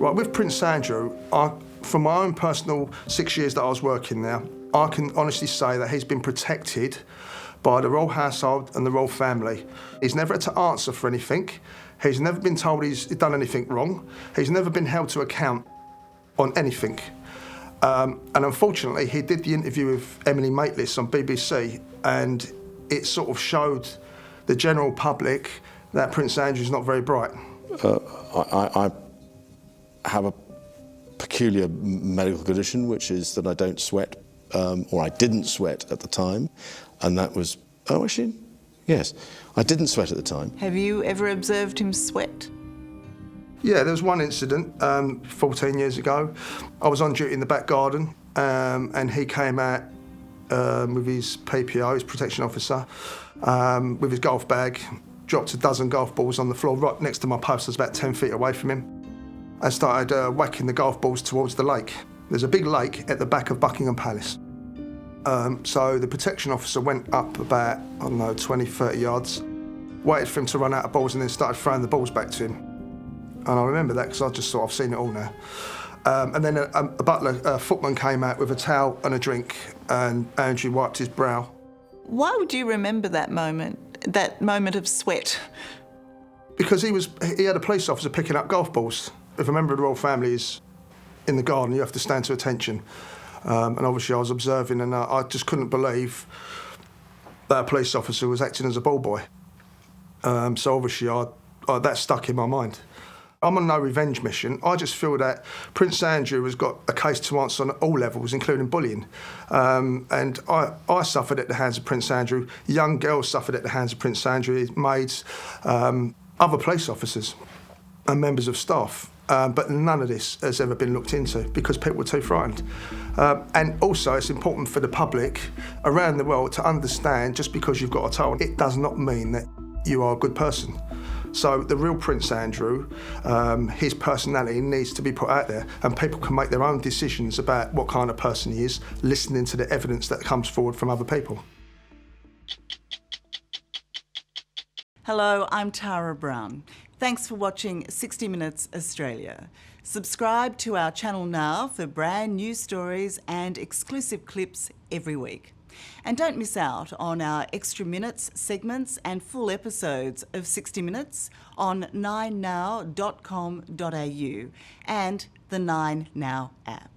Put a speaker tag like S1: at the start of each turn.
S1: Right, with Prince Andrew, from my own personal 6 years that I was working there, I can honestly say that he's been protected by the royal household and the royal family. He's never had to answer for anything. He's never been told he's done anything wrong. He's never been held to account on anything. And unfortunately, he did the interview with Emily Maitlis on BBC, and it sort of showed the general public that Prince Andrew's not very bright.
S2: I have a peculiar medical condition, which is that I don't sweat, or I didn't sweat at the time, and that was, oh, actually, yes, I didn't sweat at the time.
S3: Have you ever observed him sweat?
S1: Yeah, there was one incident 14 years ago. I was on duty in the back garden, and he came out with his PPO, his protection officer, with his golf bag, dropped a dozen golf balls on the floor right next to my post. I was about 10 feet away from him. I started whacking the golf balls towards the lake. There's a big lake at the back of Buckingham Palace. So the protection officer went up about, I don't know, 20, 30 yards, waited for him to run out of balls and then started throwing the balls back to him. And I remember that because I just thought, I've seen it all now. And then a footman came out with a towel and a drink, and Andrew wiped his brow.
S3: Why would you remember that moment of sweat?
S1: Because he had a police officer picking up golf balls. If a member of the royal family is in the garden, you have to stand to attention. And obviously I was observing, and I just couldn't believe that a police officer was acting as a ball boy. So obviously that stuck in my mind. I'm on no revenge mission. I just feel that Prince Andrew has got a case to answer on all levels, including bullying. And I suffered at the hands of Prince Andrew. Young girls suffered at the hands of Prince Andrew, his maids, other police officers and members of staff. But none of this has ever been looked into because people were too frightened. And also, it's important for the public around the world to understand just because you've got a title, it does not mean that you are a good person. So the real Prince Andrew, his personality needs to be put out there, and people can make their own decisions about what kind of person he is, listening to the evidence that comes forward from other people.
S3: Hello, I'm Tara Brown. Thanks for watching 60 Minutes Australia. Subscribe to our channel now for brand new stories and exclusive clips every week. And don't miss out on our extra minutes, segments and full episodes of 60 Minutes on 9now.com.au and the 9Now app.